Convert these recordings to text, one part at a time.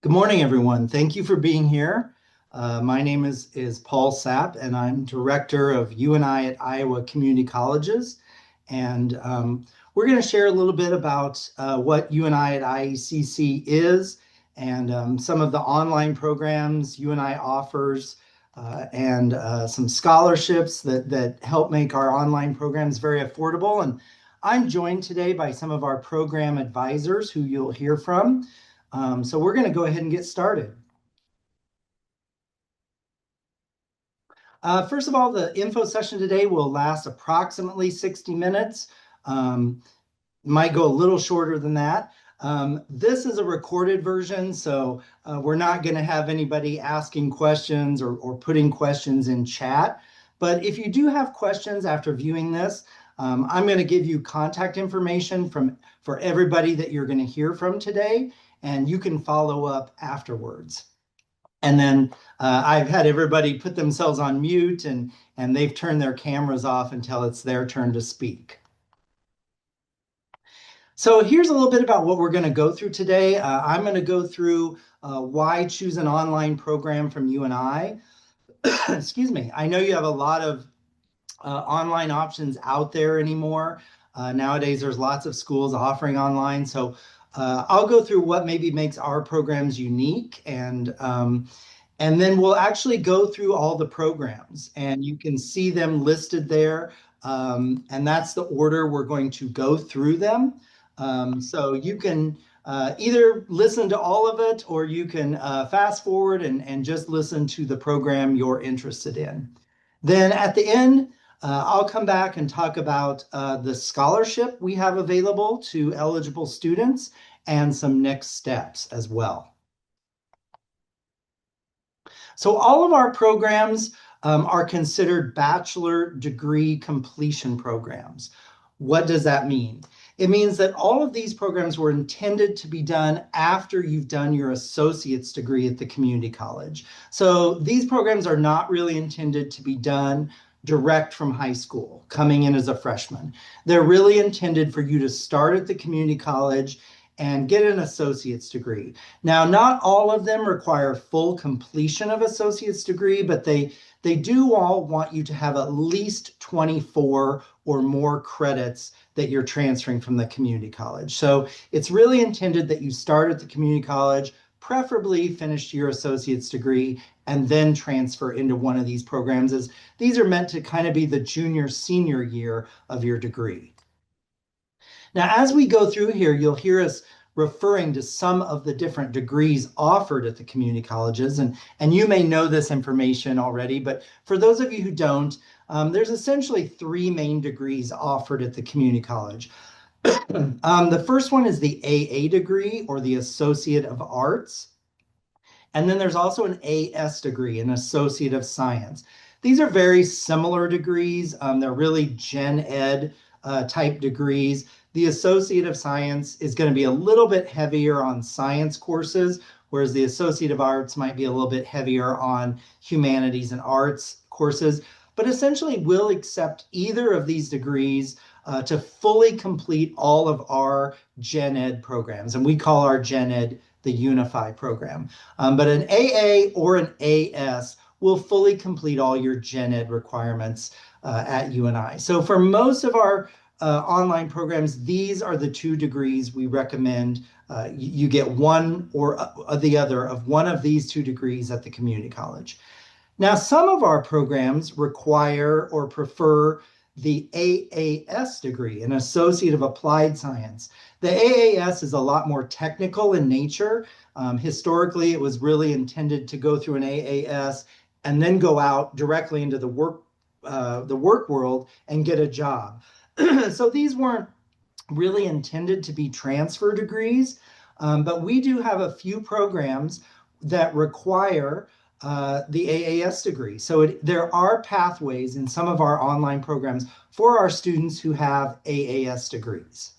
Good morning, everyone. Thank you for being here. My name is Paul Sapp, and I'm Director of UNI at Iowa Community Colleges. And we're going to share a little bit about what UNI at IACC is and some of the online programs UNI offers and some scholarships that help make our online programs very affordable. And I'm joined today by some of our program advisors who you'll hear from. So we're going to go ahead and get started. First of all, the info session today will last approximately 60 minutes. Might go a little shorter than that. This is a recorded version, so we're not going to have anybody asking questions or putting questions in chat. But if you do have questions after viewing this, I'm going to give you contact information for everybody that you're going to hear from today, and you can follow up afterwards. And then I've had everybody put themselves on mute and they've turned their cameras off until it's their turn to speak. So here's a little bit about what we're going to go through today. I'm going to go through why choose an online program from UNI. Excuse me. I know you have a lot of online options out there anymore. Nowadays, there's lots of schools offering online. So I'll go through what maybe makes our programs unique, and then we'll actually go through all the programs, and you can see them listed there. And that's the order we're going to go through them. So you can either listen to all of it, or you can fast forward and just listen to the program you're interested in. Then at the end, I'll come back and talk about the scholarship we have available to eligible students and some next steps as well. So all of our programs are considered bachelor degree completion programs. What does that mean? It means that all of these programs were intended to be done after you've done your associate's degree at the community college. So these programs are not really intended to be done direct from high school, coming in as a freshman. They're really intended for you to start at the community college and get an associate's degree. Now, not all of them require full completion of associate's degree, but they do all want you to have at least 24 or more credits that you're transferring from the community college. So it's really intended that you start at the community college, preferably finish your associate's degree, and then transfer into one of these programs, as these are meant to kind of be the junior senior year of your degree. Now, as we go through here, you'll hear us referring to some of the different degrees offered at the community colleges, and you may know this information already, but for those of you who don't, there's essentially three main degrees offered at the community college. The first one is the AA degree, or the Associate of Arts. And then there's also an AS degree, an Associate of Science. These are very similar degrees. They're really gen ed type degrees. The Associate of Science is going to be a little bit heavier on science courses, whereas the Associate of Arts might be a little bit heavier on humanities and arts courses. But essentially, we'll accept either of these degrees to fully complete all of our gen ed programs. And we call our gen ed the Unify program. But an AA or an AS will fully complete all your gen ed requirements at UNI. So for most of our online programs, these are the two degrees we recommend. You get one or the other of one of these two degrees at the community college. Now, some of our programs require or prefer the AAS degree, an Associate of Applied Science. The AAS is a lot more technical in nature. Historically, it was really intended to go through an AAS and then go out directly into the work world and get a job. So these weren't really intended to be transfer degrees, but we do have a few programs that require the AAS degree. So there are pathways in some of our online programs for our students who have AAS degrees.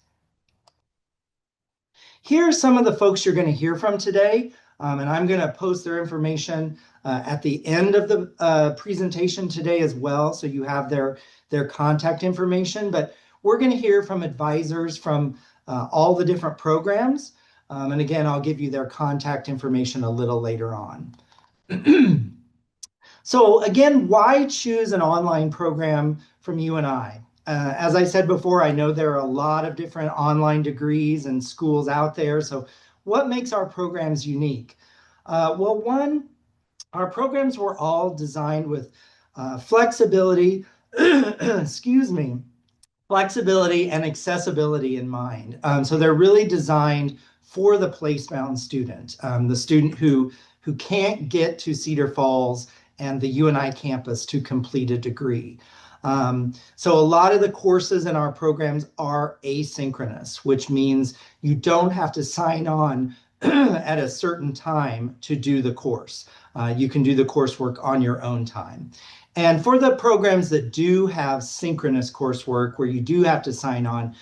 Here are some of the folks you're going to hear from today, and I'm going to post their information at the end of the presentation today as well, so you have their contact information. But we're going to hear from advisors from all the different programs. And again, I'll give you their contact information a little later on. So again, why choose an online program from UNI? As I said before, I know there are a lot of different online degrees and schools out there. So what makes our programs unique? Well, one, our programs were all designed with flexibility, excuse me, flexibility and accessibility in mind. So they're really designed for the place-bound student, the student who can't get to Cedar Falls and the UNI campus to complete a degree. So a lot of the courses in our programs are asynchronous, which means you don't have to sign on at a certain time to do the course. You can do the coursework on your own time. And for the programs that do have synchronous coursework where you do have to sign on,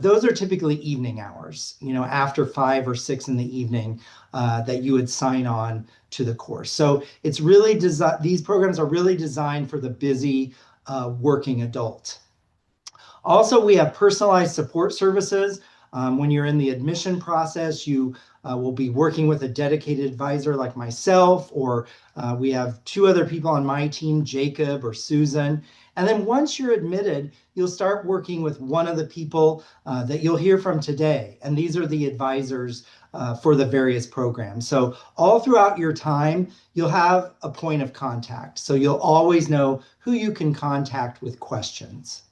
those are typically evening hours, after 5 or 6 in the evening, that you would sign on to the course. So it's really these programs are really designed for the busy working adult. Also, we have personalized support services. When you're in the admission process, you will be working with a dedicated advisor like myself, or we have 2 other people on my team, Jacob or Susan. And then once you're admitted, you'll start working with one of the people that you'll hear from today. And these are the advisors for the various programs. So all throughout your time, you'll have a point of contact. So you'll always know who you can contact with questions.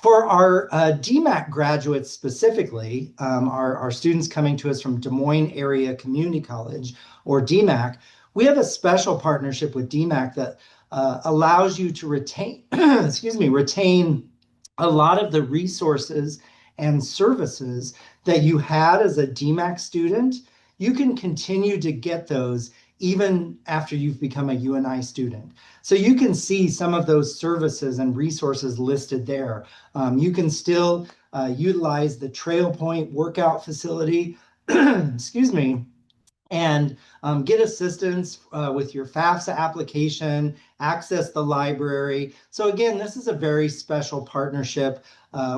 For our DMACC graduates specifically, our students coming to us from Des Moines Area Community College, or DMACC, we have a special partnership with DMACC that allows you to retain, retain a lot of the resources and services that you had as a DMACC student. You can continue to get those even after you've become a UNI student. So you can see some of those services and resources listed there. You can still utilize the Trail Point workout facility, excuse me, and get assistance with your FAFSA application, access the library. So again, this is a very special partnership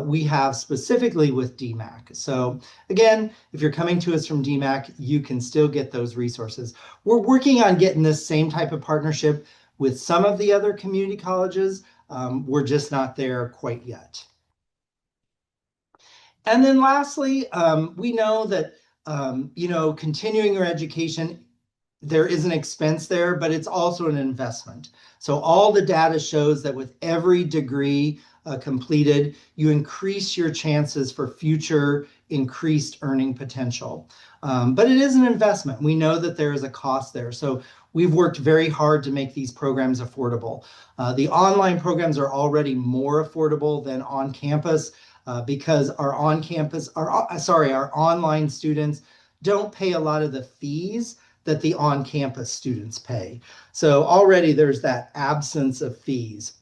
we have specifically with DMACC. So again, if you're coming to us from DMACC, you can still get those resources. We're working on getting this same type of partnership with some of the other community colleges. We're just not there quite yet. And then lastly, we know that continuing your education, there is an expense there, but it's also an investment. So all the data shows that with every degree completed, you increase your chances for future increased earning potential. But it is an investment. We know that there is a cost there. So we've worked very hard to make these programs affordable. The online programs are already more affordable than on campus because our online students don't pay a lot of the fees that the on-campus students pay. So already there's that absence of fees.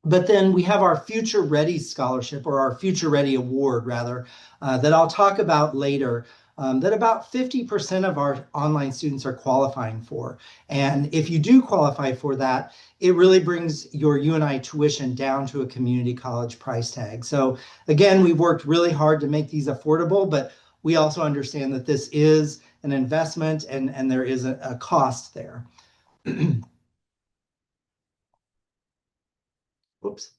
But then we have our Future Ready Scholarship, or our Future Ready Award, rather, that I'll talk about later, that about 50% of our online students are qualifying for. And if you do qualify for that, it really brings your UNI tuition down to a community college price tag. So again, we've worked really hard to make these affordable, but we also understand that this is an investment and there is a cost there. Whoops.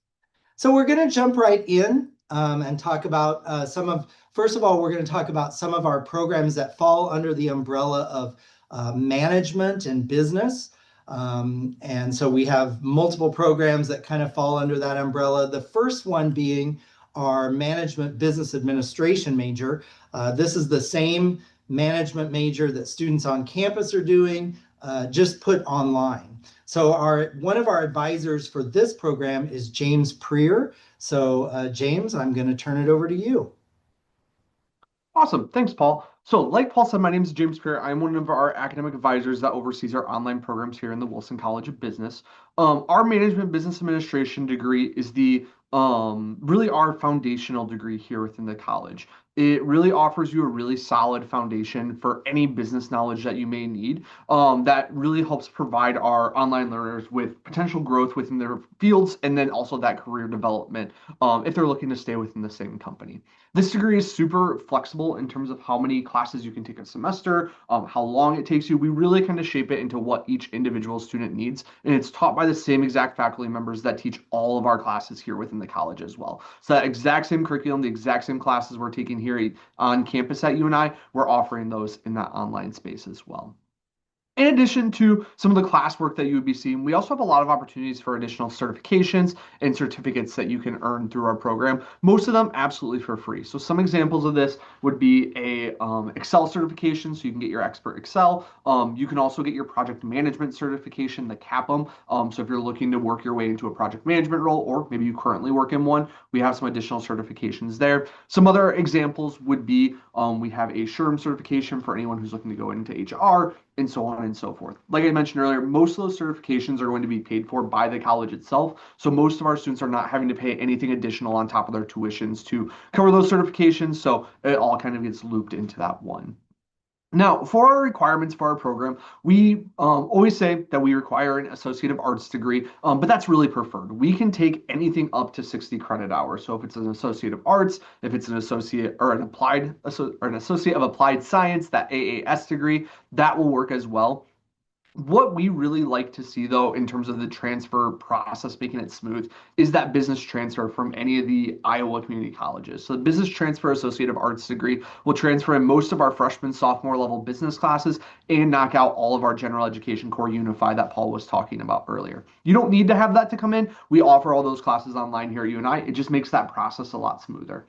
So we're going to jump right in and talk about first of all, we're going to talk about some of our programs that fall under the umbrella of management and business. And so we have multiple programs that kind of fall under that umbrella. The first one being our management business administration major. This is the same management major that students on campus are doing, just put online. So one of our advisors for this program is James Preer. So James, I'm going to turn it over to you. Awesome. Thanks, Paul. So, like Paul said, my name is James Peer. I'm one of our academic advisors that oversees our online programs here in the Wilson College of Business. Our management business administration degree is the really our foundational degree here within the college. It really offers you a really solid foundation for any business knowledge that you may need. That really helps provide our online learners with potential growth within their fields and then also that career development if they're looking to stay within the same company. This degree is super flexible in terms of how many classes you can take a semester, how long it takes you. We really kind of shape it into what each individual student needs. And it's taught by the same exact faculty members that teach all of our classes here within the college as well. So that exact same curriculum, the exact same classes we're taking here on campus at UNI, we're offering those in that online space as well. In addition to some of the classwork that you would be seeing, we also have a lot of opportunities for additional certifications and certificates that you can earn through our program. Most of them absolutely for free. So some examples of this would be a Excel certification, so you can get your expert Excel. You can also get your project management certification, the CAPM. So if you're looking to work your way into a project management role, or maybe you currently work in one, we have some additional certifications there. Some other examples would be we have a SHRM certification for anyone who's looking to go into HR and so on and so forth. Like I mentioned earlier, most of those certifications are going to be paid for by the college itself. So most of our students are not having to pay anything additional on top of their tuitions to cover those certifications. So it all kind of gets looped into that one. Now, for our requirements for our program, we always say that we require an Associate of Arts degree, but that's really preferred. We can take anything up to 60 credit hours. So if it's an Associate of Arts, if it's an Associate or an Associate of Applied Science, that AAS degree, that will work as well. What we really like to see, though, in terms of the transfer process, making it smooth, is that business transfer from any of the Iowa community colleges. So the Business Transfer Associate of Arts degree will transfer in most of our freshman, sophomore level business classes and knock out all of our general education core Unify that Paul was talking about earlier. You don't need to have that to come in. We offer all those classes online here at UNI. It just makes that process a lot smoother.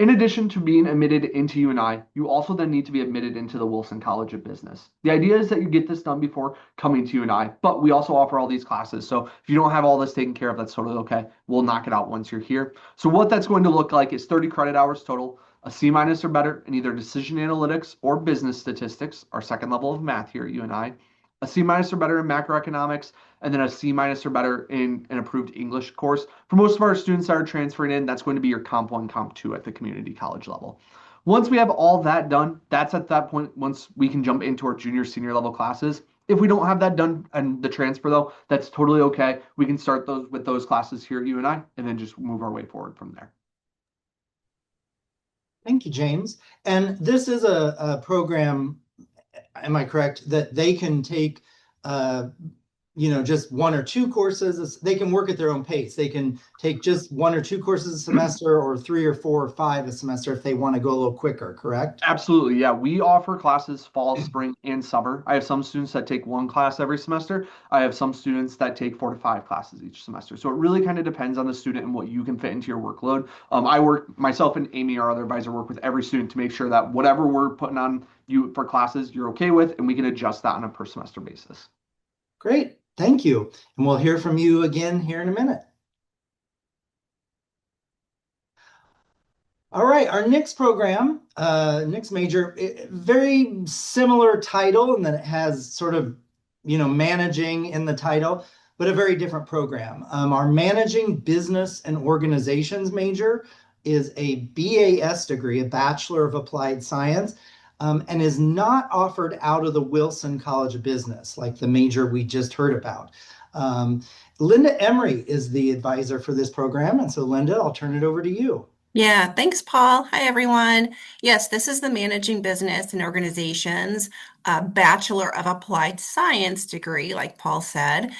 In addition to being admitted into UNI, you also then need to be admitted into the Wilson College of Business. The idea is that you get this done before coming to UNI, but we also offer all these classes. So if you don't have all this taken care of, that's totally okay. We'll knock it out once you're here. So what that's going to look like is 30 credit hours total, a C minus or better in either decision analytics or business statistics, our second level of math here at UNI, a C minus or better in macroeconomics, and then a C minus or better in an approved English course. For most of our students that are transferring in, that's going to be your Comp 1, Comp 2 at the community college level. Once we have all that done, that's at that point, once we can jump into our junior, senior level classes. If we don't have that done and the transfer though, that's totally okay. We can start those with those classes here at UNI and then just move our way forward from there. Thank you, James. And this is a program, am I correct, that they can take uh, just one or two courses. They can work at their own pace. They can take just one or two courses a semester or three or four or five a semester if they want to go a little quicker, correct? Absolutely, yeah. We offer classes fall, spring, and summer. I have some students that take one class every semester. I have some students that take 4 to 5 classes each semester. So it really kind of depends on the student and what you can fit into your workload. I work, myself and Amy, our other advisor, work with every student to make sure that whatever we're putting on you for classes, you're okay with, and we can adjust that on a per semester basis. Great. Thank you. And we'll hear from you again here in a minute. All right, our next program, next major, very similar title, and then it has sort of, managing in the title, but a very different program. Our Managing Business and Organizations major is a BAS degree, a Bachelor of Applied Science, and is not offered out of the Wilson College of Business, like the major we just heard about. Linda Emery is the advisor for this program, and so Linda, I'll turn it over to you. Yeah, thanks, Paul. Hi, everyone. Yes, this is the Managing Business and Organizations Bachelor of Applied Science degree, like Paul said.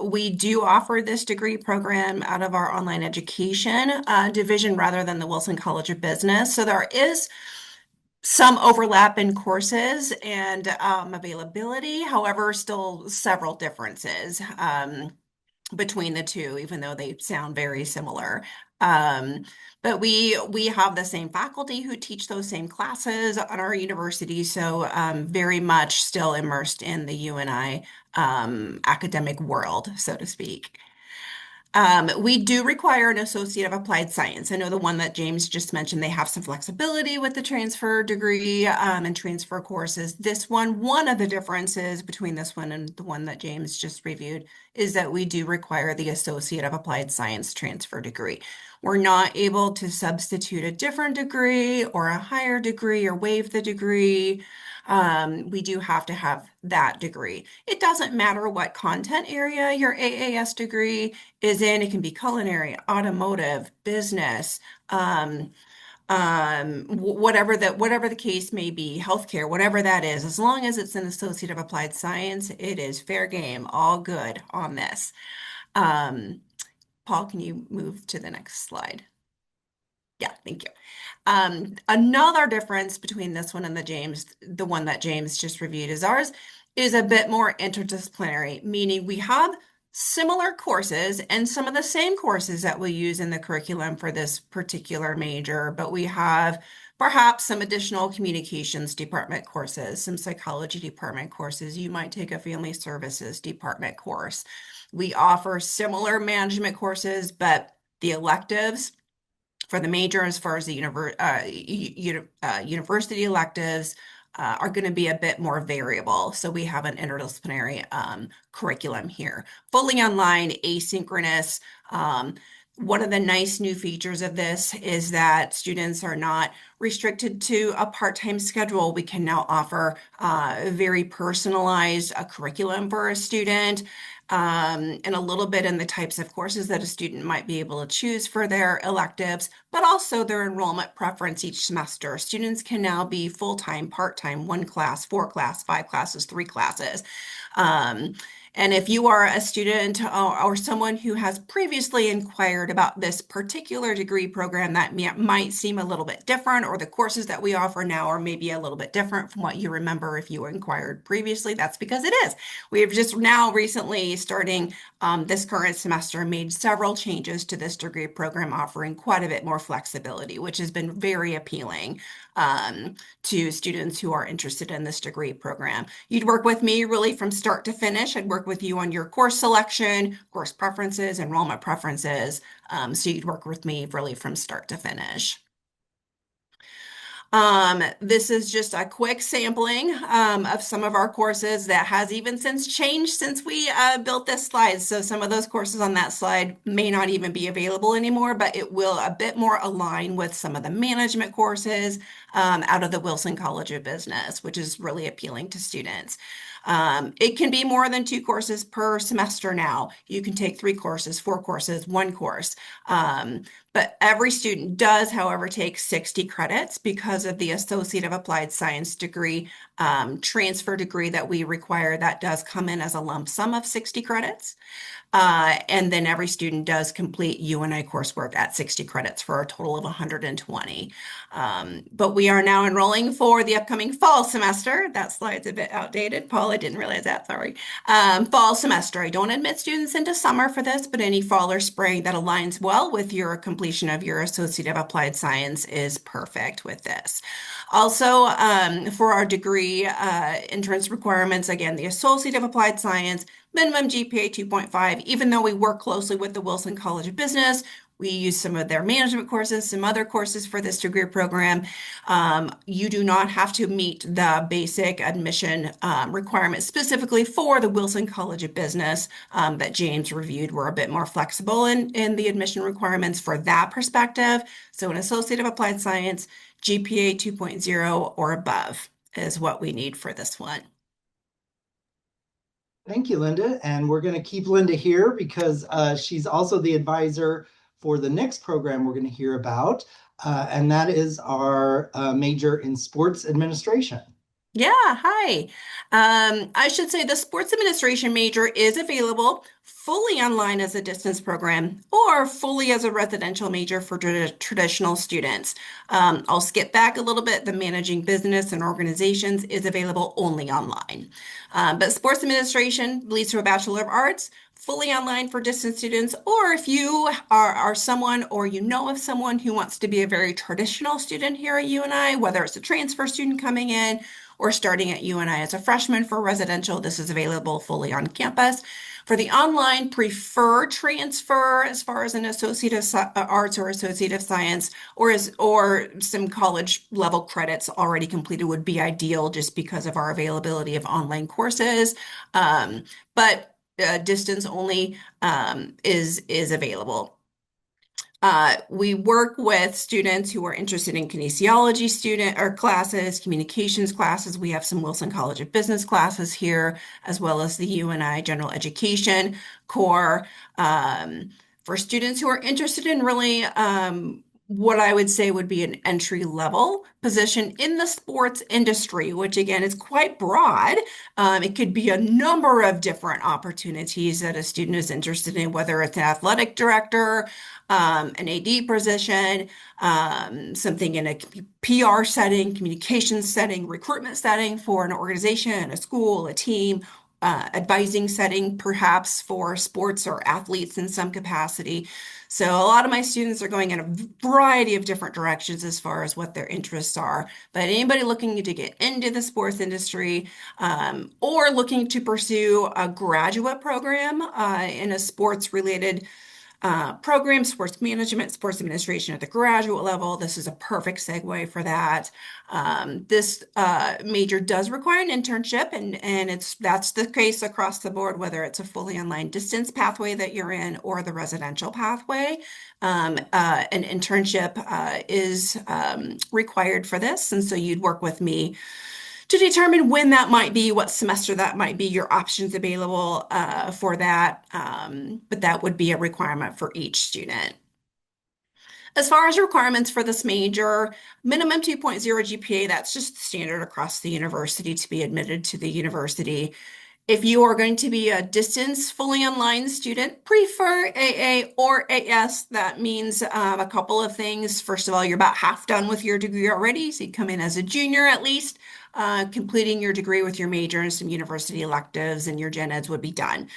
We do offer this degree program out of our online education division rather than the Wilson College of Business. So there is some overlap in courses and availability, however, still several differences. Between the two, even though they sound very similar. Um, but we have the same faculty who teach those same classes at our university, so very much still immersed in the UNI academic world, so to speak. We do require an Associate of Applied Science. I know the one that James just mentioned, they have some flexibility with the transfer degree and transfer courses. This one of the differences between this one and the one that James just reviewed is that we do require the Associate of Applied Science transfer degree. We're not able to substitute a different degree or a higher degree or waive the degree. We do have to have that degree. It doesn't matter what content area your AAS degree is in. It can be culinary, automotive, business, whatever the case may be, healthcare, whatever that is. As long as it's an Associate of Applied Science, it is fair game, all good on this. Paul, can you move to the next slide? Yeah, thank you. Another difference between this one and the one that James just reviewed is ours is a bit more interdisciplinary, meaning we have similar courses and some of the same courses that we use in the curriculum for this particular major, but we have perhaps some additional communications department courses, some psychology department courses. You might take a family services department course. We offer similar management courses, but the electives for the major as far as the university electives are going to be a bit more variable. So we have an interdisciplinary curriculum here. Fully online, asynchronous. One of the nice new features of this is that students are not restricted to a part-time schedule. We can now offer very personalized curriculum for a student and a little bit in the types of courses that a student might be able to choose for their electives, but also their enrollment preference each semester. Students can now be full-time, part-time, 1 class, 4 class, 5 classes, 3 classes. And if you are a student or someone who has previously inquired about this particular degree program that might seem a little bit different, or the courses that we offer now are maybe a little bit different from what you remember if you inquired previously, that's because it is. We have just now recently, starting this current semester, made several changes to this degree program, offering quite a bit more flexibility, which has been very appealing to students who are interested in this degree program. You'd work with me really from start to finish. I'd work with you on your course selection, course preferences, enrollment preferences. So you'd work with me really from start to finish. This is just a quick sampling of some of our courses that has even since changed since we built this slide. So some of those courses on that slide may not even be available anymore, but it will a bit more align with some of the management courses out of the Wilson College of Business, which is really appealing to students. It can be more than 2 courses per semester now. You can take 3 courses, 4 courses, 1 course. But every student does, however, take 60 credits because of the Associate of Applied Science degree transfer degree that we require. That does come in as a lump sum of 60 credits. And then every student does complete UNI coursework at 60 credits for a total of 120. But we are now enrolling for the upcoming fall semester. That slide's a bit outdated. Paul, I didn't realize that, sorry. Fall semester. I don't admit students into summer for this, but any fall or spring that aligns well with your completion of your Associate of Applied Science is perfect with this. Also, for our degree entrance requirements, again, the Associate of Applied Science, minimum GPA 2.5, even though we work closely with the Wilson College of Business, we use some of their management courses, some other courses for this degree program. You do not have to meet the basic admission requirements specifically for the Wilson College of Business that James reviewed. We're a bit more flexible in the admission requirements for that perspective. So an Associate of Applied Science, GPA 2.0 or above is what we need for this one. Thank you, Linda. And we're going to keep Linda here because she's also the advisor for the next program we're going to hear about, and that is our major in sports administration. Yeah, hi. I should say the sports administration major is available fully online as a distance program or fully as a residential major for traditional students. I'll skip back a little bit. The managing business and organizations is available only online. But sports administration leads to a Bachelor of Arts, fully online for distance students, or if you are someone or you know of someone who wants to be a very traditional student here at UNI, whether it's a transfer student coming in or starting at UNI as a freshman for residential, this is available fully on campus. For the online, prefer transfer as far as an Associate of Arts or Associate of Science, or some college level credits already completed would be ideal just because of our availability of online courses. But distance only is available. We work with students who are interested in kinesiology student or classes, communications classes. We have some Wilson College of Business classes here, as well as the UNI General Education core. For students who are interested in really what I would say would be an entry level position in the sports industry, which again is quite broad. It could be a number of different opportunities that a student is interested in, whether it's an athletic director, an AD position, something in a PR setting, communications setting, recruitment setting for an organization, a school, a team, advising setting, perhaps for sports or athletes in some capacity. So a lot of my students are going in a variety of different directions as far as what their interests are. But anybody looking to get into the sports industry or looking to pursue a graduate program in a sports related program, sports management, sports administration at the graduate level. This is a perfect segue for that. This major does require an internship, and that's the case across the board, whether it's a fully online distance pathway that you're in or the residential pathway. An internship is required for this, and so you'd work with me to determine when that might be, what semester that might be, your options available for that. But that would be a requirement for each student. As far as requirements for this major, minimum 2.0 GPA, that's just standard across the university to be admitted to the university. If you are going to be a distance fully online student, prefer AA or AS. That means a couple of things. First of all, you're about half done with your degree already, so you come in as a junior at least, completing your degree with your major and some university electives, and your gen eds would be done.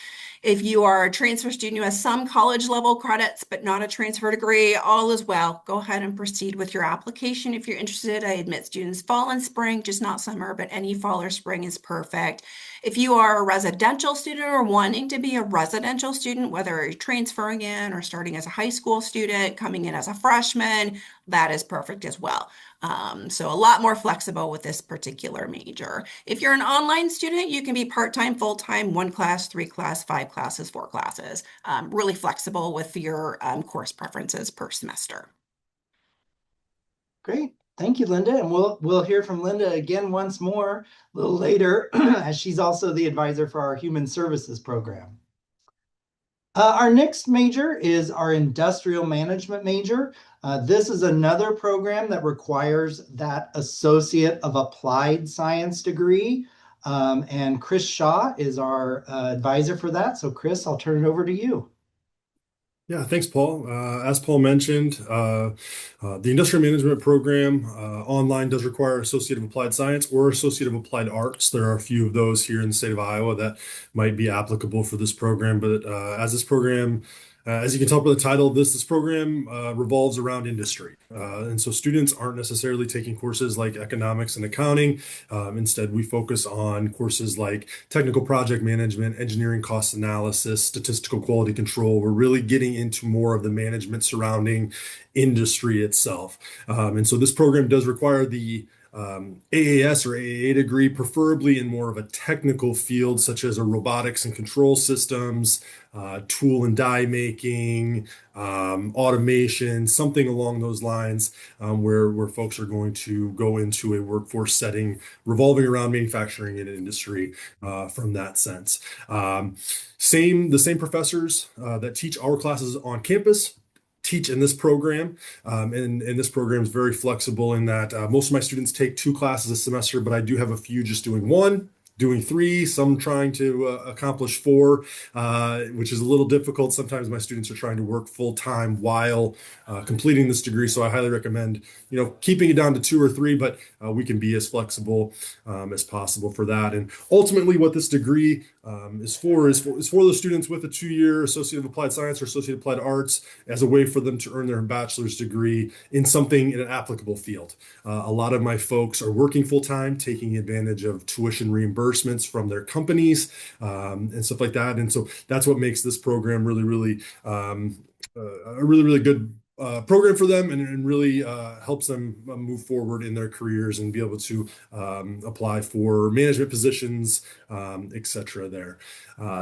If you are a transfer student who has some college level credits but not a transfer degree, all is well. Go ahead and proceed with your application if you're interested. I admit students fall and spring, just not summer, but any fall or spring is perfect. If you are a residential student or wanting to be a residential student, whether you're transferring in or starting as a high school student, coming in as a freshman, that is perfect as well. So a lot more flexible with this particular major. If you're an online student, you can be part-time, full-time, 1 class, 3 class, 5 classes, 4 classes. Really flexible with your course preferences per semester. Great. Thank you, Linda. And we'll hear from Linda again once more a little later, as she's also the advisor for our human services program. Our next major is our industrial management major. This is another program that requires that Associate of Applied Science degree. And Chris Shaw is our advisor for that. So Chris, I'll turn it over to you. Yeah, thanks, Paul. As Paul mentioned, the industrial management program online does require Associate of Applied Science or Associate of Applied Arts. There are a few of those here in the state of Iowa that might be applicable for this program. But as this program, as you can tell by the title, this program revolves around industry. And so students aren't necessarily taking courses like economics and accounting. Instead, we focus on courses like technical project management, engineering cost analysis, statistical quality control. We're really getting into more of the management surrounding industry itself. And so this program does require the AAS or AAA degree, preferably in more of a technical field, such as a robotics and control systems, tool and die making, automation, something along those lines, where folks are going to go into a workforce setting revolving around manufacturing and industry from that sense. The same professors that teach our classes on campus teach in this program. And this program is very flexible in that most of my students take 2 classes a semester, but I do have a few just doing 1, doing 3, some trying to accomplish 4, which is a little difficult. Sometimes my students are trying to work full time while completing this degree. So I highly recommend, keeping it down to 2 or 3, but we can be as flexible as possible for that. And ultimately what this degree is for those students with a 2-year Associate of Applied Science or Associate of Applied Arts as a way for them to earn their bachelor's degree in something in an applicable field. A lot of my folks are working full time, taking advantage of tuition reimbursement reimbursements from their companies and stuff like that. And so that's what makes this program really a really good program for them, and really helps them move forward in their careers and be able to apply for management positions, etc. there.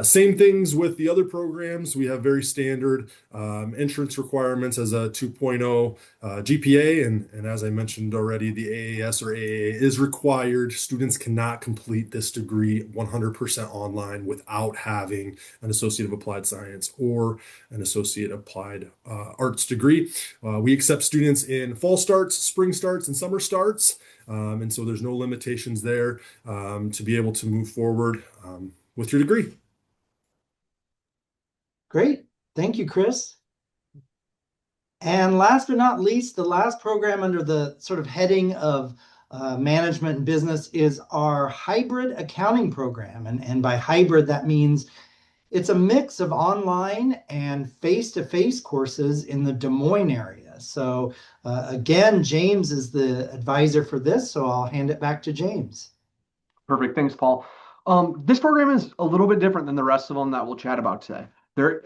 Same things with the other programs. We have very standard entrance requirements as a 2.0 GPA, and as I mentioned already, the AAS or AAA is required. Students cannot complete this degree 100% online without having an Associate of Applied Science or an Associate Applied Arts degree. We accept students in fall starts, spring starts, and summer starts. And so there's no limitations there to be able to move forward with your degree. Great. Thank you, Chris. And last but not least, the last program under the sort of heading of management and business is our hybrid accounting program. And by hybrid, that means it's a mix of online and face-to-face courses in the Des Moines area. So again, James is the advisor for this, so I'll hand it back to James. Perfect. Thanks, Paul. This program is a little bit different than the rest of them that we'll chat about today. There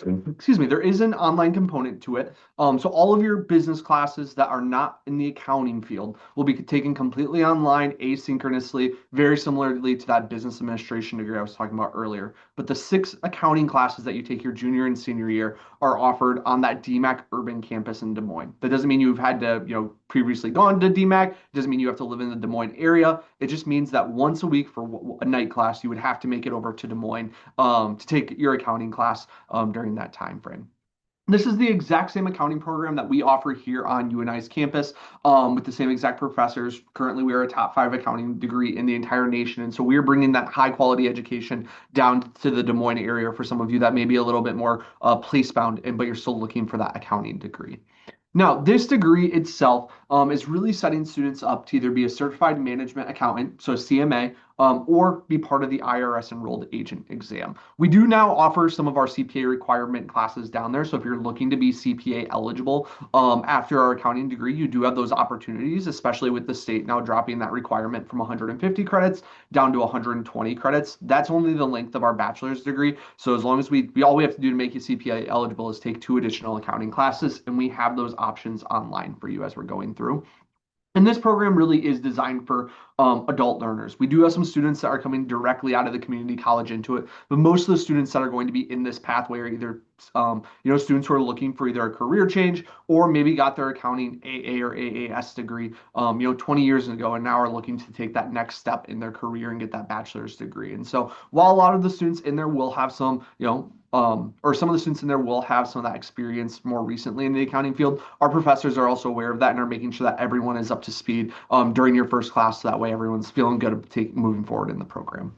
is an online component to it. So all of your business classes that are not in the accounting field will be taken completely online, asynchronously, very similarly to that business administration degree I was talking about earlier. But the 6 accounting classes that you take your junior and senior year are offered on that DMACC urban campus in Des Moines. That doesn't mean you've had to, previously gone to DMACC. It doesn't mean you have to live in the Des Moines area. It just means that once a week for a night class, you would have to make it over to Des Moines to take your accounting class during that time frame. This is the exact same accounting program that we offer here on UNI's campus with the same exact professors. Currently, we are a top 5 accounting degree in the entire nation. And so we are bringing that high quality education down to the Des Moines area for some of you that may be a little bit more place bound, but you're still looking for that accounting degree. Now, this degree itself is really setting students up to either be a certified management accountant, so CMA, or be part of the IRS enrolled agent exam. We do now offer some of our CPA requirement classes down there. So if you're looking to be CPA eligible after our accounting degree, you do have those opportunities, especially with the state now dropping that requirement from 150 credits down to 120 credits. That's only the length of our bachelor's degree. So as long as all we have to do to make you CPA eligible is take 2 additional accounting classes, and we have those options online for you as we're going through. And this program really is designed for adult learners. We do have some students that are coming directly out of the community college into it, but most of the students that are going to be in this pathway are either students who are looking for either a career change or maybe got their accounting AA or AAS degree 20 years ago and now are looking to take that next step in their career and get that bachelor's degree. And so while a lot of the students in there will have some or some of the students in there will have some of that experience more recently in the accounting field, our professors are also aware of that and are making sure that everyone is up to speed during your first class, so that way everyone's feeling good moving forward in the program.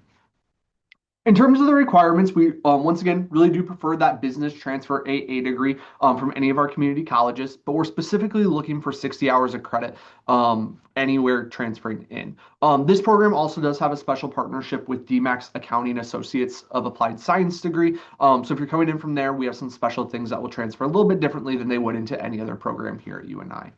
In terms of the requirements, we once again really do prefer that business transfer AA degree from any of our community colleges, but we're specifically looking for 60 hours of credit anywhere transferring in. This program also does have a special partnership with DMACC's Accounting Associates of Applied Science degree. So if you're coming in from there, we have some special things that will transfer a little bit differently than they would into any other program here at UNI.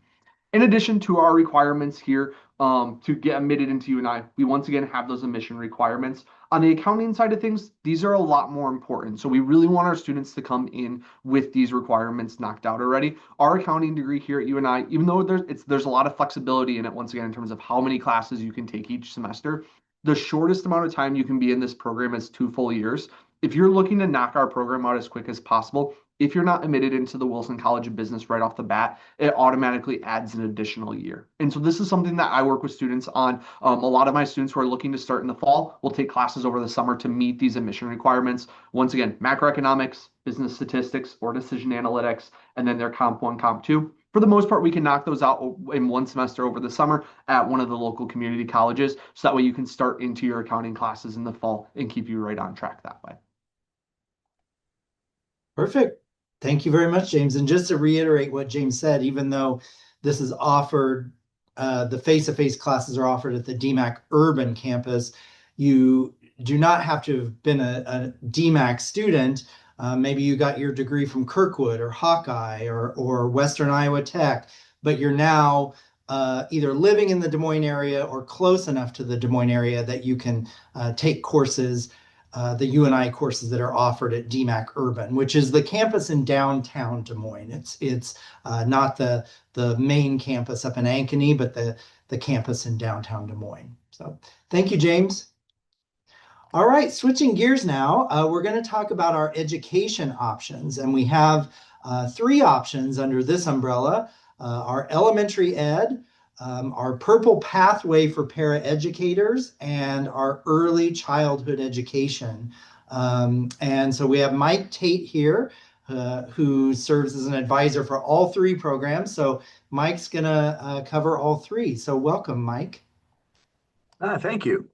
In addition to our requirements here to get admitted into UNI, we once again have those admission requirements. On the accounting side of things, these are a lot more important. So we really want our students to come in with these requirements knocked out already. Our accounting degree here at UNI, even though there's a lot of flexibility in it, once again, in terms of how many classes you can take each semester, the shortest amount of time you can be in this program is 2 full years. If you're looking to knock our program out as quick as possible, if you're not admitted into the Wilson College of Business right off the bat, it automatically adds an additional year. And so this is something that I work with students on. A lot of my students who are looking to start in the fall will take classes over the summer to meet these admission requirements. Once again, macroeconomics, business statistics, or decision analytics, and then their Comp 1, Comp 2. For the most part, we can knock those out in 1 semester over the summer at one of the local community colleges. So that way you can start into your accounting classes in the fall and keep you right on track that way. Perfect. Thank you very much, James. And just to reiterate what James said, even though this is offered, the face-to-face classes are offered at the DMACC urban campus, you do not have to have been a DMACC student. Maybe you got your degree from Kirkwood or Hawkeye or Western Iowa Tech, but you're now either living in the Des Moines area or close enough to the Des Moines area that you can take courses, the UNI courses that are offered at DMACC Urban, which is the campus in downtown Des Moines. It's not the main campus up in Ankeny, but the campus in downtown Des Moines. So thank you, James. All right, switching gears now, we're going to talk about our education options, and we have 3 options under this umbrella: our elementary ed, our purple pathway for paraeducators, and our early childhood education. And so we have Mike Tate here, who serves as an advisor for all 3 programs. So Mike's going to cover all 3. So welcome, Mike. Thank you.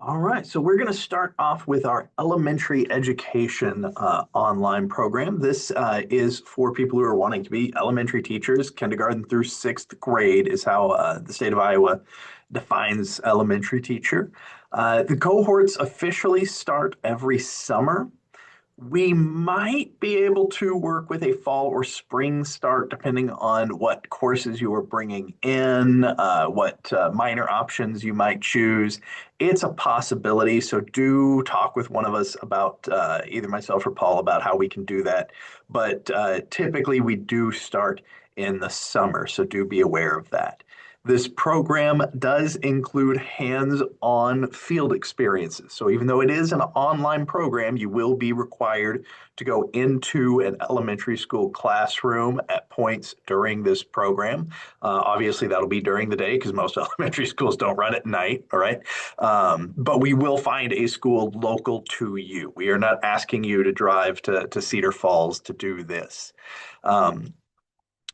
All right, so we're going to start off with our elementary education online program. This is for people who are wanting to be elementary teachers. Kindergarten through 6th grade is how the state of Iowa defines elementary teacher. The cohorts officially start every summer. We might be able to work with a fall or spring start depending on what courses you are bringing in, what minor options you might choose. It's a possibility, so do talk with one of us about, either myself or Paul, about how we can do that. But typically we do start in the summer, so do be aware of that. This program does include hands-on field experiences. So even though it is an online program, you will be required to go into an elementary school classroom at points during this program. Obviously, that'll be during the day because most elementary schools don't run at night, all right? But we will find a school local to you. We are not asking you to drive to Cedar Falls to do this.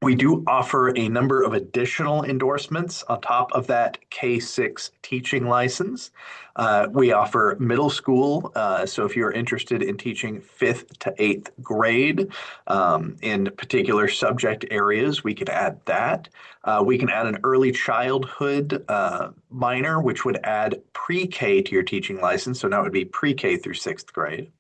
We do offer a number of additional endorsements on top of that K-6 teaching license. We offer middle school, so if you're interested in teaching 5th to 8th grade in particular subject areas, we can add that. We can add an early childhood minor, which would add pre-K to your teaching license, so now it would be pre-K through 6th grade.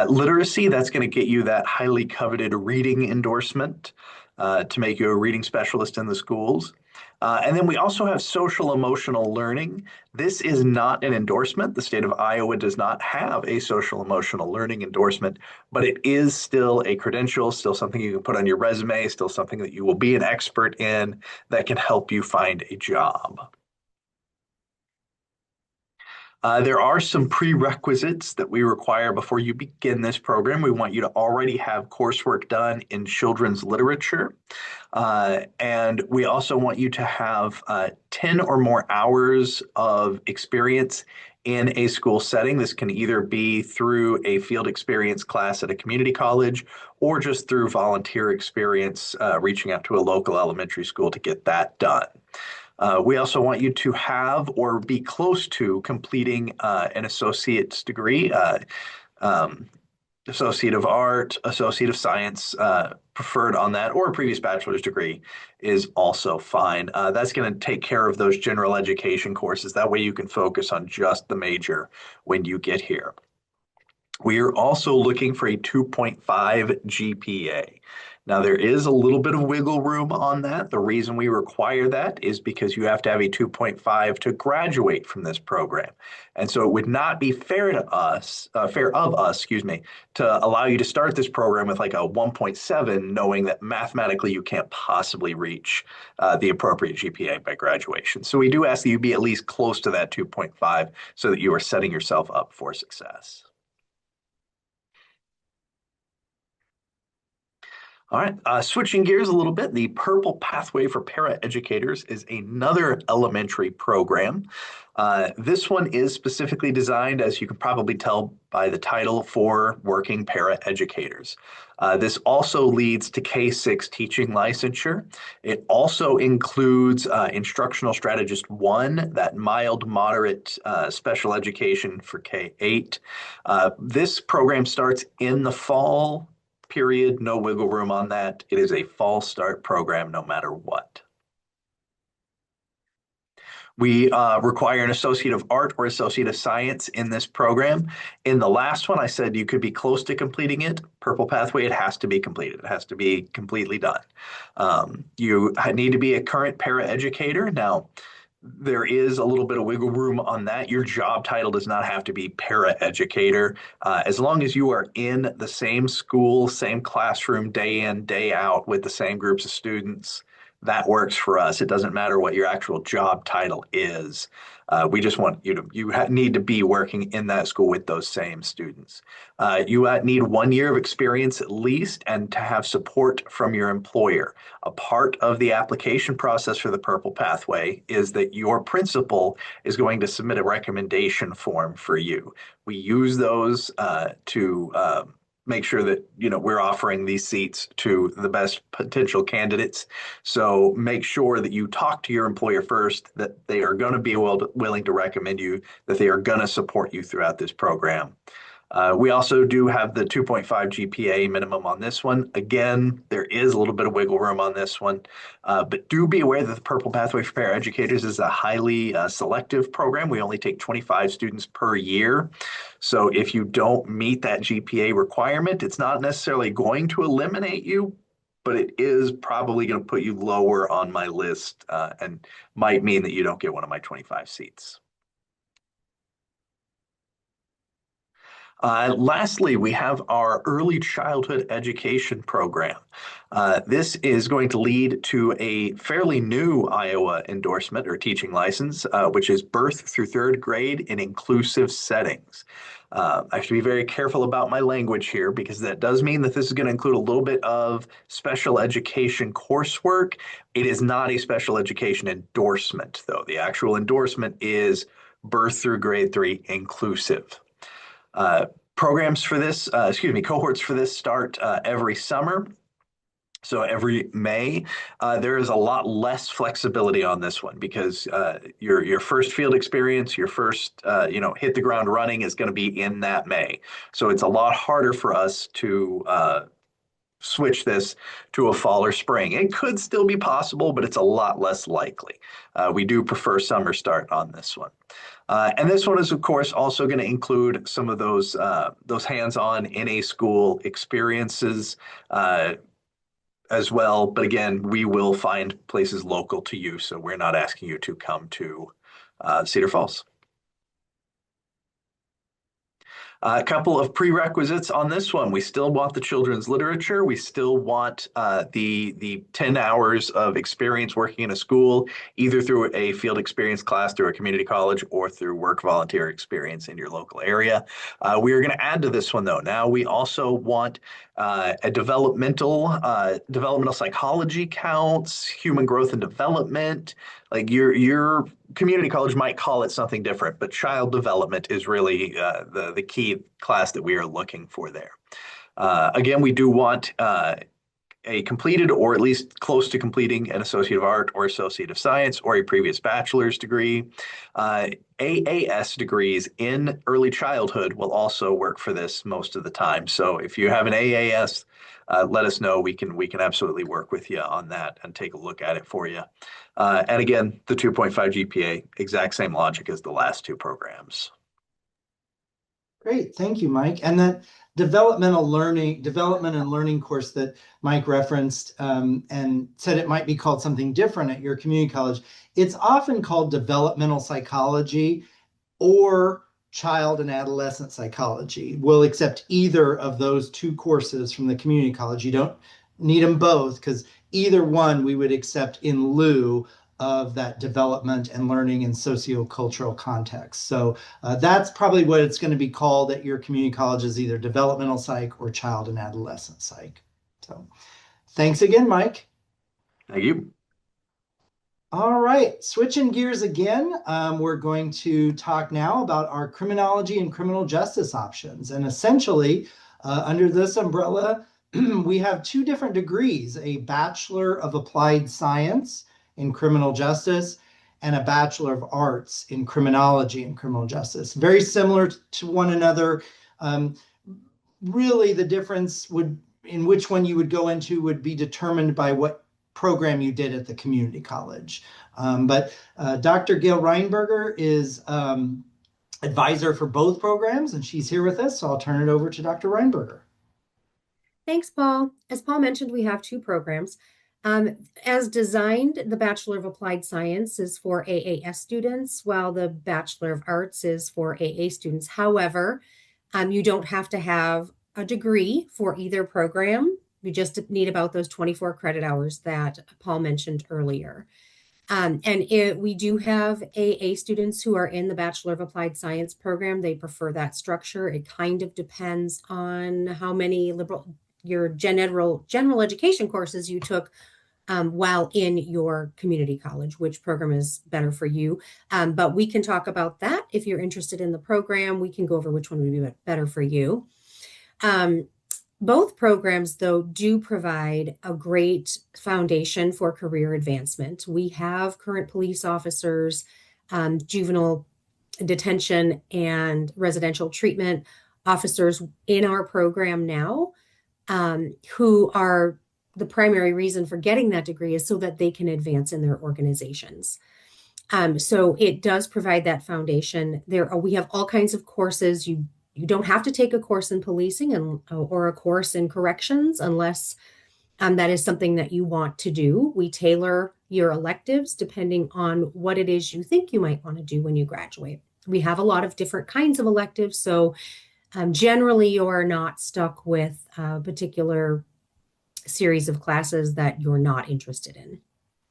Literacy, that's going to get you that highly coveted reading endorsement to make you a reading specialist in the schools. And then we also have social emotional learning. This is not an endorsement. The state of Iowa does not have a social emotional learning endorsement, but it is still a credential, still something you can put on your resume, still something that you will be an expert in that can help you find a job. There are some prerequisites that we require before you begin this program. We want you to already have coursework done in children's literature. And we also want you to have 10 or more hours of experience in a school setting. This can either be through a field experience class at a community college or just through volunteer experience, reaching out to a local elementary school to get that done. We also want you to have or be close to completing an associate's degree, Associate of Art, Associate of Science, preferred on that, or a previous bachelor's degree is also fine. That's going to take care of those general education courses. That way you can focus on just the major when you get here. We are also looking for a 2.5 GPA. Now, there is a little bit of wiggle room on that. The reason we require that is because you have to have a 2.5 to graduate from this program. And so it would not be fair of us, to allow you to start this program with like a 1.7, knowing that mathematically you can't possibly reach the appropriate GPA by graduation. So we do ask that you be at least close to that 2.5 so that you are setting yourself up for success. All right, switching gears a little bit, the Purple Pathway for Paraeducators is another elementary program. This one is specifically designed, as you can probably tell by the title, for working paraeducators. This also leads to K-6 teaching licensure. It also includes Instructional Strategist 1, that mild, moderate special education for K-8. This program starts in the fall. Period, no wiggle room on that. It is a fall start program no matter what. We require an Associate of Art or Associate of Science in this program. In the last one, I said you could be close to completing it. Purple Pathway, it has to be completed. It has to be completely done. You need to be a current paraeducator. Now, there is a little bit of wiggle room on that. Your job title does not have to be paraeducator. As long as you are in the same school, same classroom, day in, day out with the same groups of students, that works for us. It doesn't matter what your actual job title is. We just want you need to be working in that school with those same students. You need 1 year of experience at least and to have support from your employer. A part of the application process for the Purple Pathway is that your principal is going to submit a recommendation form for you. We use those to make sure that we're offering these seats to the best potential candidates. So make sure that you talk to your employer first, that they are going to be willing to recommend you, that they are going to support you throughout this program. We also do have the 2.5 GPA minimum on this one. Again, there is a little bit of wiggle room on this one, but do be aware that the Purple Pathway for Paraeducators is a highly selective program. We only take 25 students per year. So if you don't meet that GPA requirement, it's not necessarily going to eliminate you, but it is probably going to put you lower on my list and might mean that you don't get one of my 25 seats. Lastly, we have our early childhood education program. This is going to lead to a fairly new Iowa endorsement or teaching license, which is birth through third grade in inclusive settings. I have to be very careful about my language here because that does mean that this is going to include a little bit of special education coursework. It is not a special education endorsement, though. The actual endorsement is birth through grade 3 inclusive. Programs for this, cohorts for this start every summer. So every May, there is a lot less flexibility on this one because your first field experience, your first hit the ground running is going to be in that May. So it's a lot harder for us to switch this to a fall or spring. It could still be possible, but it's a lot less likely. We do prefer summer start on this one. And this one is, of course, also going to include some of those hands-on in a school experiences as well. But again, we will find places local to you, so we're not asking you to come to Cedar Falls. A couple of prerequisites on this one. We still want the children's literature. We still want the 10 hours of experience working in a school, either through a field experience class through a community college or through work volunteer experience in your local area. We are going to add to this one, though. Now we also want a developmental psychology counts, human growth and development. Like your community college might call it something different, but child development is really the key class that we are looking for there. Again, we do want a completed or at least close to completing an Associate of Art or Associate of Science or a previous bachelor's degree. AAS degrees in early childhood will also work for this most of the time. So if you have an AAS, let us know. We can absolutely work with you on that and take a look at it for you. And again, the 2.5 GPA, exact same logic as the last two programs. Great, thank you, Mike. And that development and learning course that Mike referenced and said it might be called something different at your community college. It's often called developmental psychology or child and adolescent psychology. We'll accept either of those two courses from the community college. You don't need them both because either one we would accept in lieu of that development and learning in sociocultural context. So that's probably what it's going to be called at your community college, is either developmental psych or child and adolescent psych. So thanks again, Mike. Thank you. All right, switching gears again, we're going to talk now about our criminology and criminal justice options. And essentially, under this umbrella, we have two different degrees, a Bachelor of Applied Science in criminal justice and a Bachelor of Arts in criminology and criminal justice. Very similar to one another. Really, the difference in which one you would go into would be determined by what program you did at the community college. But Dr. Gail Reinberger is advisor for both programs, and she's here with us. So I'll turn it over to Dr. Reinberger. Thanks, Paul. As Paul mentioned, we have two programs. As designed, the Bachelor of Applied Science is for AAS students, while the Bachelor of Arts is for AA students. However, you don't have to have a degree for either program. You just need about those 24 credit hours that Paul mentioned earlier. We do have AA students who are in the Bachelor of Applied Science program. They prefer that structure. It kind of depends on how many your general education courses you took while in your community college, which program is better for you. But we can talk about that. If you're interested in the program, we can go over which one would be better for you. Both programs, though, do provide a great foundation for career advancement. We have current police officers, juvenile detention, and residential treatment officers in our program now, who are the primary reason for getting that degree is so that they can advance in their organizations. So it does provide that foundation. We have all kinds of courses. You don't have to take a course in policing or a course in corrections unless that is something that you want to do. We tailor your electives depending on what it is you think you might want to do when you graduate. We have a lot of different kinds of electives, so generally you're not stuck with a particular series of classes that you're not interested in.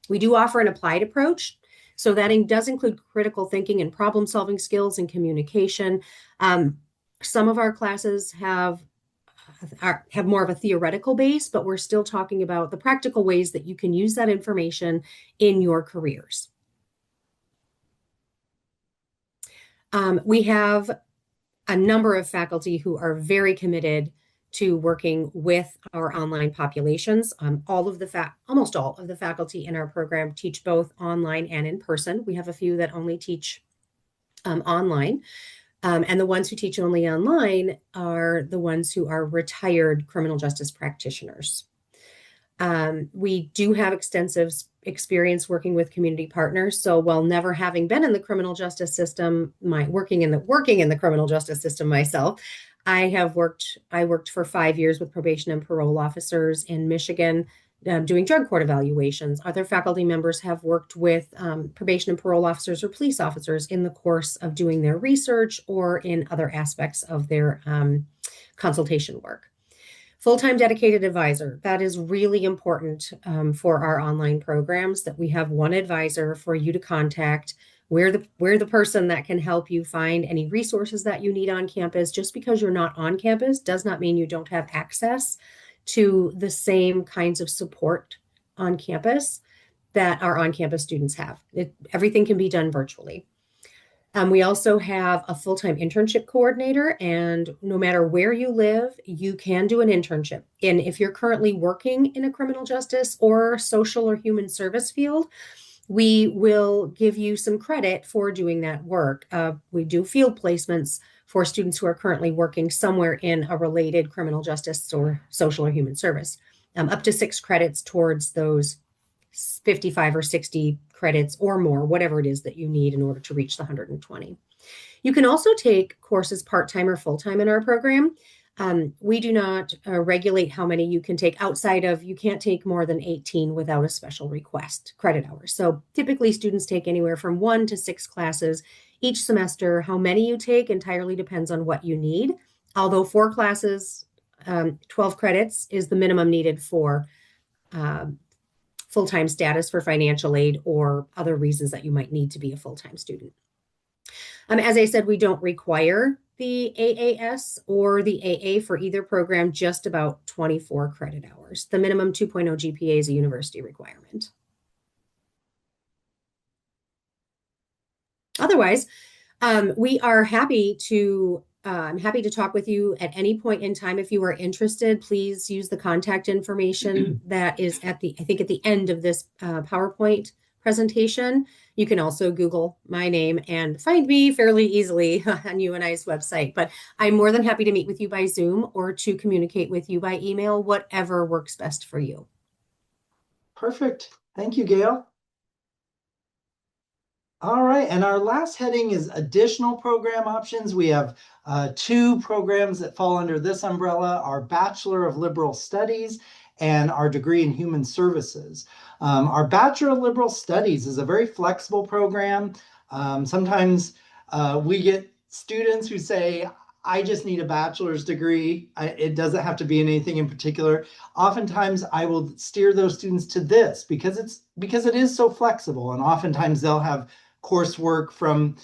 We do offer an applied approach. So that does include critical thinking and problem solving skills and communication. Some of our classes have more of a theoretical base, but we're still talking about the practical ways that you can use that information in your careers. We have a number of faculty who are very committed to working with our online populations. Almost all of the faculty in our program teach both online and in person. We have a few that only teach online. And the ones who teach only online are the ones who are retired criminal justice practitioners. We do have extensive experience working with community partners. So while never having been in the criminal justice system, working in the criminal justice system myself, I worked for 5 years with probation and parole officers in Michigan, doing drug court evaluations. Other faculty members have worked with probation and parole officers or police officers in the course of doing their research or in other aspects of their consultation work. Full-time dedicated advisor. That is really important for our online programs, that we have one advisor for you to contact. We're the person that can help you find any resources that you need on campus. Just because you're not on campus does not mean you don't have access to the same kinds of support on campus that our on-campus students have. Everything can be done virtually. We also have a full-time internship coordinator, and no matter where you live, you can do an internship. And if you're currently working in a criminal justice or social or human service field, we will give you some credit for doing that work. We do field placements for students who are currently working somewhere in a related criminal justice or social or human service, up to 6 credits towards those 55 or 60 credits or more, whatever it is that you need in order to reach the 120. You can also take courses part-time or full-time in our program. We do not regulate how many you can take outside of, you can't take more than 18 without a special request credit hours. So typically students take anywhere from 1 to 6 classes each semester. How many you take entirely depends on what you need. Although 4 classes, 12 credits is the minimum needed for full-time status for financial aid or other reasons that you might need to be a full-time student. As I said, we don't require the AAS or the AA for either program, just about 24 credit hours. The minimum 2.0 GPA is a university requirement. Otherwise, we are happy to I'm happy to talk with you at any point in time. If you are interested, please use the contact information that is at the end of this PowerPoint presentation. You can also Google my name and find me fairly easily on UNI's website. But I'm more than happy to meet with you by Zoom or to communicate with you by email, whatever works best for you. Perfect. Thank you, Gail. All right, and our last heading is additional program options. We have two programs that fall under this umbrella, our Bachelor of Liberal Studies and our degree in Human Services. Our Bachelor of Liberal Studies is a very flexible program. Sometimes we get students who say, I just need a bachelor's degree. It doesn't have to be in anything in particular. Oftentimes I will steer those students to this because it is so flexible, and oftentimes they'll have coursework from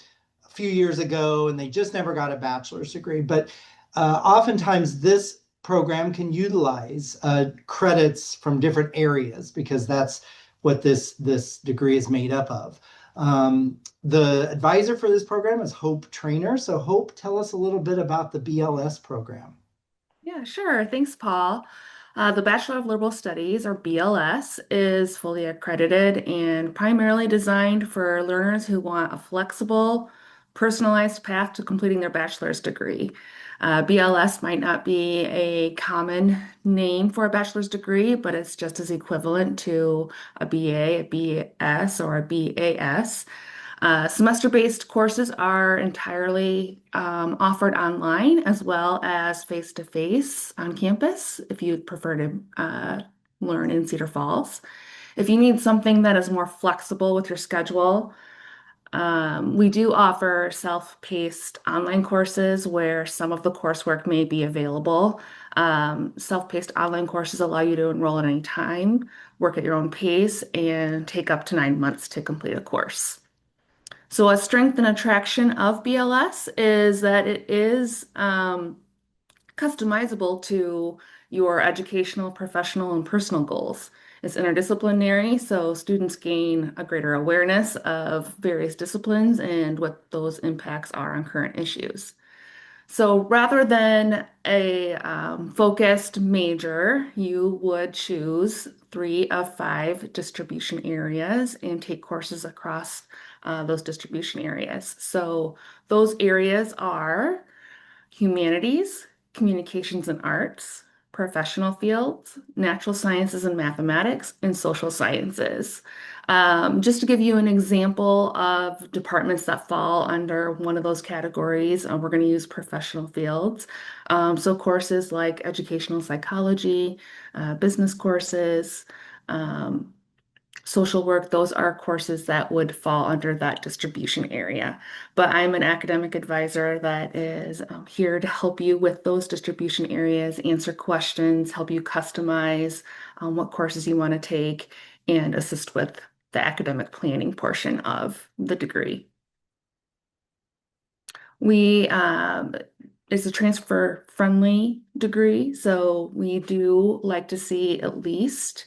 a few years ago and they just never got a bachelor's degree. But oftentimes this program can utilize credits from different areas because that's what this degree is made up of. The advisor for this program is Hope Trainer. So Hope, tell us a little bit about the BLS program. Yeah, sure. Thanks, Paul. The Bachelor of Liberal Studies, or BLS, is fully accredited and primarily designed for learners who want a flexible, personalized path to completing their bachelor's degree. BLS might not be a common name for a bachelor's degree, but it's just as equivalent to a BA, a BS, or a BAS. Semester-based courses are entirely offered online as well as face-to-face on campus if you'd prefer to learn in Cedar Falls. If you need something that is more flexible with your schedule, we do offer self-paced online courses where some of the coursework may be available. Self-paced online courses allow you to enroll at any time, work at your own pace, and take up to 9 months to complete a course. So a strength and attraction of BLS is that it is customizable to your educational, professional, and personal goals. It's interdisciplinary, so students gain a greater awareness of various disciplines and what those impacts are on current issues. So rather than a focused major, you would choose 3 of 5 distribution areas and take courses across those distribution areas. So those areas are humanities, communications and arts, professional fields, natural sciences and mathematics, and social sciences. Just to give you an example of departments that fall under one of those categories, we're going to use professional fields. So courses like educational psychology, business courses, social work, those are courses that would fall under that distribution area. But I'm an academic advisor that is here to help you with those distribution areas, answer questions, help you customize what courses you want to take, and assist with the academic planning portion of the degree. We It's a transfer friendly degree, so we do like to see at least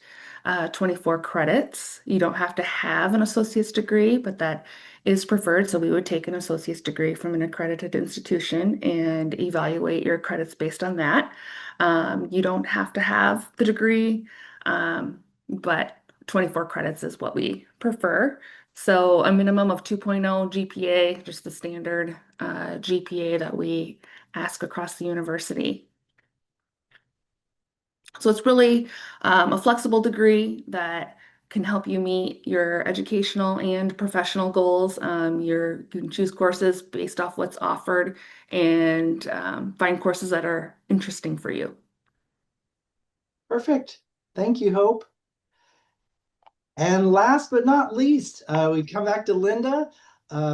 24 credits. You don't have to have an associate's degree, but that is preferred. So we would take an associate's degree from an accredited institution and evaluate your credits based on that. You don't have to have the degree, but 24 credits is what we prefer. So a minimum of 2.0 GPA, just the standard GPA that we ask across the university. So it's really a flexible degree that can help you meet your educational and professional goals. You can choose courses based off what's offered and find courses that are interesting for you. Perfect. Thank you, Hope. And last but not least, we come back to Linda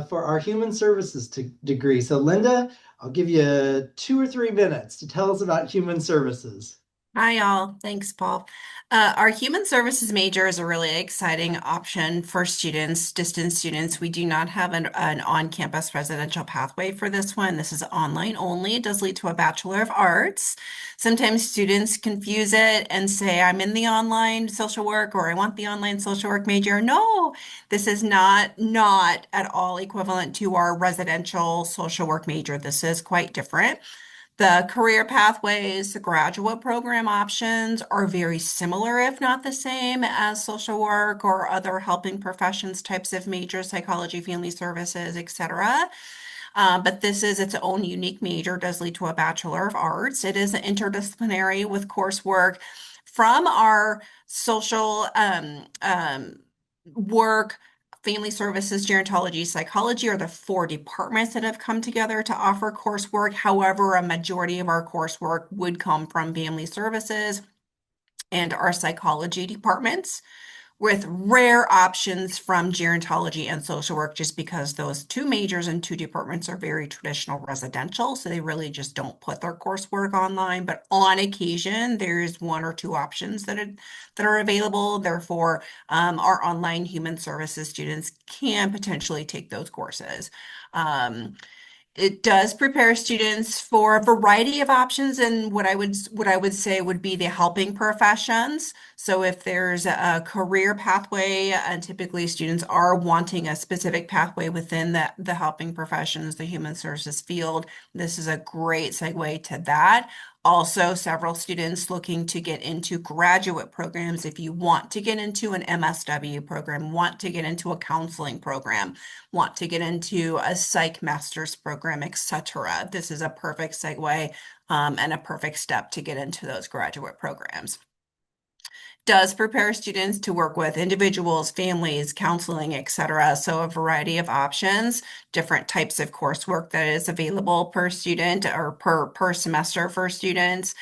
for our human services degree. So Linda, I'll give you 2 or 3 minutes to tell us about human services. Hi, y'all. Thanks, Paul. Our human services major is a really exciting option for students, distance students. We do not have an on-campus residential pathway for this one. This is online only. It does lead to a Bachelor of Arts. Sometimes students confuse it and say, I'm in the online social work or I want the online social work major. No, this is not at all equivalent to our residential social work major. This is quite different. The career pathways, the graduate program options are very similar, if not the same, as social work or other helping professions types of majors, psychology, family services, etc. But this is its own unique major, does lead to a Bachelor of Arts. It is interdisciplinary with coursework from our social work family services, gerontology, psychology are the 4 departments that have come together to offer coursework. However, a majority of our coursework would come from family services and our psychology departments, with rare options from gerontology and social work, just because those 2 majors and 2 departments are very traditional residential. So they really just don't put their coursework online. But on occasion, there's 1 or 2 options that are available. Therefore, our online human services students can potentially take those courses. It does prepare students for a variety of options, and what I would say would be the helping professions. So if there's a career pathway, and typically students are wanting a specific pathway within the helping professions, the human services field, this is a great segue to that. Also, several students looking to get into graduate programs. If you want to get into an MSW program, want to get into a counseling program, want to get into a psych master's program, etc., this is a perfect segue and a perfect step to get into those graduate programs. Does prepare students to work with individuals, families, counseling, etc. So a variety of options, different types of coursework that is available per student or per semester for students.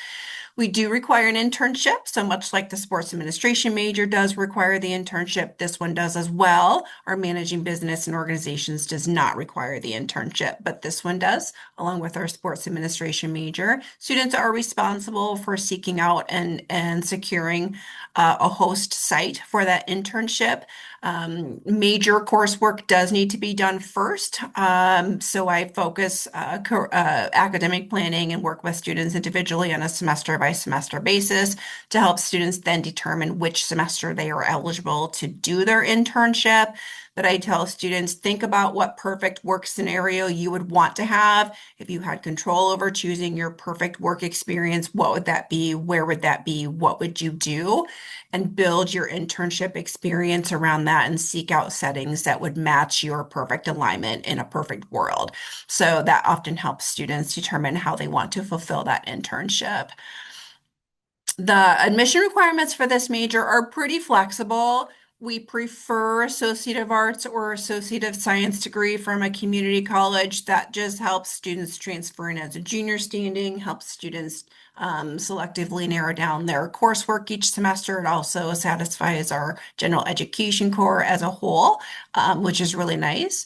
We do require an internship, so much like the sports administration major does require the internship, this one does as well. Our managing business and organizations does not require the internship, but this one does, along with our sports administration major. Students are responsible for seeking out and securing a host site for that internship. Major coursework does need to be done first. So I focus academic planning and work with students individually on a semester by semester basis to help students then determine which semester they are eligible to do their internship. But I tell students, think about what perfect work scenario you would want to have. If you had control over choosing your perfect work experience, what would that be? Where would that be? What would you do? And build your internship experience around that and seek out settings that would match your perfect alignment in a perfect world. So that often helps students determine how they want to fulfill that internship. The admission requirements for this major are pretty flexible. We prefer Associate of Arts or Associate of Science degree from a community college. That just helps students transfer in as a junior standing, helps students selectively narrow down their coursework each semester. It also satisfies our general education core as a whole, which is really nice.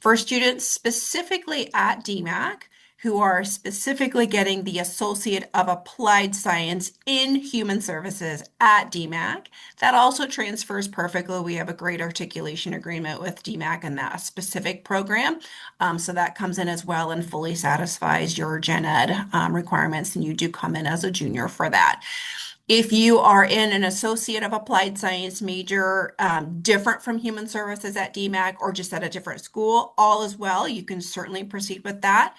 For students specifically at DMACC, who are specifically getting the Associate of Applied Science in Human Services at DMACC. That also transfers perfectly. We have a great articulation agreement with DMACC in that specific program. So that comes in as well and fully satisfies your gen ed requirements, and you do come in as a junior for that. If you are in an Associate of Applied Science major, different from Human Services at DMACC or just at a different school, all is well. You can certainly proceed with that.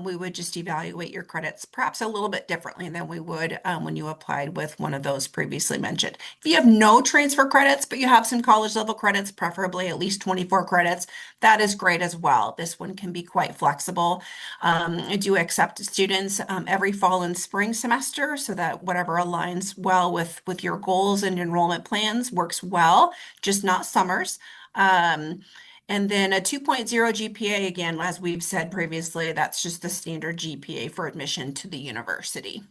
We would just evaluate your credits perhaps a little bit differently than we would when you applied with one of those previously mentioned. If you have no transfer credits, but you have some college level credits, preferably at least 24 credits, that is great as well. This one can be quite flexible. I do accept students every fall and spring semester, so that whatever aligns well with your goals and enrollment plans works well, just not summers. And then a 2.0 GPA, again, as we've said previously, that's just the standard GPA for admission to the university.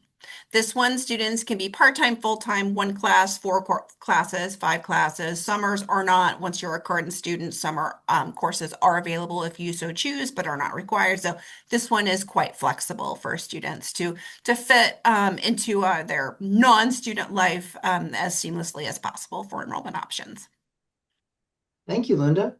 This one, students can be part-time, full-time, 1 class, 4 classes, 5 classes. Summers are not. Once you're a current student, summer courses are available if you so choose, but are not required. So this one is quite flexible for students to fit into their non-student life as seamlessly as possible for enrollment options. Thank you, Linda.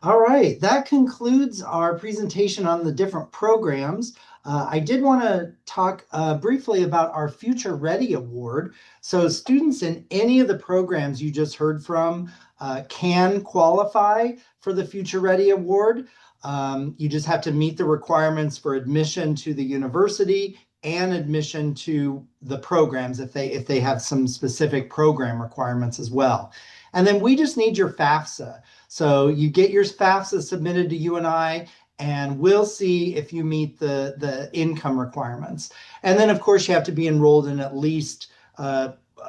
All right, that concludes our presentation on the different programs. I did want to talk briefly about our Future Ready Award. So students in any of the programs you just heard from can qualify for the Future Ready Award. You just have to meet the requirements for admission to the university and admission to the programs if they have some specific program requirements as well. And then we just need your FAFSA. So you get your FAFSA submitted to UNI, and we'll see if you meet the income requirements. And then, of course, you have to be enrolled in at least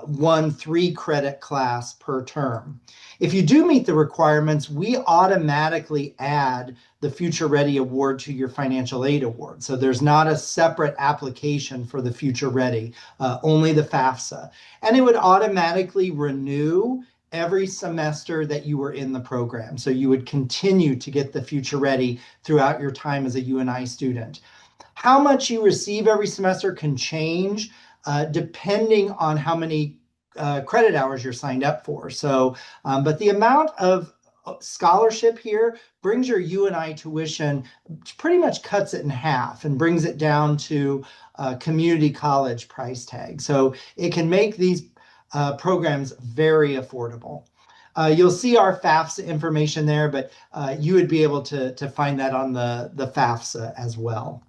one 3-credit class per term. If you do meet the requirements, we automatically add the Future Ready Award to your financial aid award. So there's not a separate application for the Future Ready, only the FAFSA. And it would automatically renew every semester that you were in the program. So you would continue to get the Future Ready throughout your time as a UNI student. How much you receive every semester can change depending on how many credit hours you're signed up for. So, but the amount of scholarship here brings your UNI tuition, pretty much cuts it in half and brings it down to community college price tag. So it can make these programs very affordable. You'll see our FAFSA information there, but you would be able to find that on the FAFSA as well.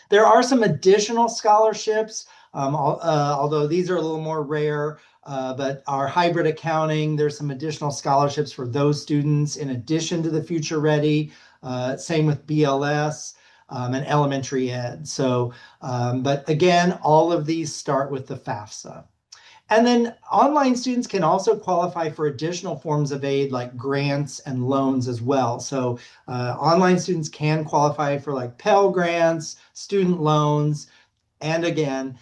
There are some additional scholarships, although these are a little more rare, but our hybrid accounting, there's some additional scholarships for those students in addition to the Future Ready. Same with BLS and elementary ed. So, but again, all of these start with the FAFSA. And then online students can also qualify for additional forms of aid like grants and loans as well. So online students can qualify for like Pell Grants, student loans, and again,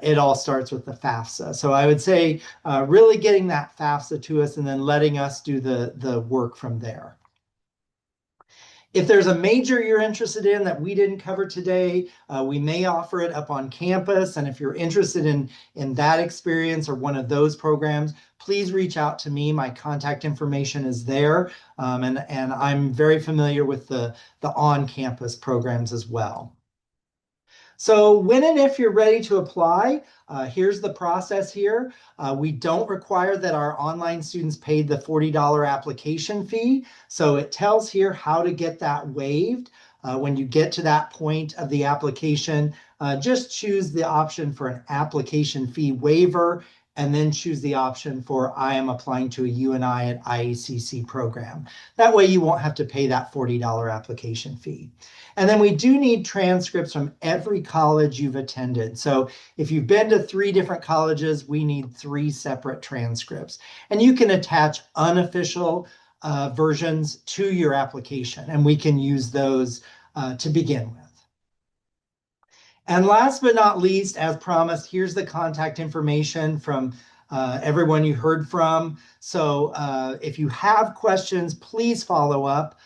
it all starts with the FAFSA. So I would say really getting that FAFSA to us and then letting us do the work from there. If there's a major you're interested in that we didn't cover today, we may offer it up on campus. And if you're interested in that experience or one of those programs, please reach out to me. My contact information is there. And I'm very familiar with the on-campus programs as well. So when and if you're ready to apply, here's the process here. We don't require that our online students pay the $40 application fee. So it tells here how to get that waived. When you get to that point of the application, just choose the option for an application fee waiver and then choose the option for I am applying to a UNI at IACC program. That way you won't have to pay that $40 application fee. And then we do need transcripts from every college you've attended. So if you've been to 3 different colleges, we need 3 separate transcripts. And you can attach unofficial versions to your application, and we can use those to begin with. And last but not least, as promised, here's the contact information from everyone you heard from. So if you have questions, please follow up.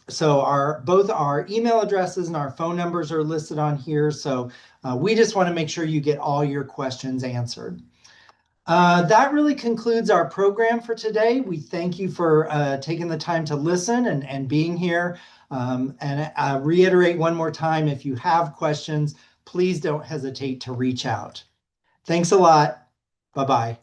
So both our email addresses and our phone numbers are listed on here. So we just want to make sure you get all your questions answered. That really concludes our program for today. We thank you for taking the time to listen and being here. And reiterate one more time, if you have questions, please don't hesitate to reach out. Thanks a lot. Bye-bye.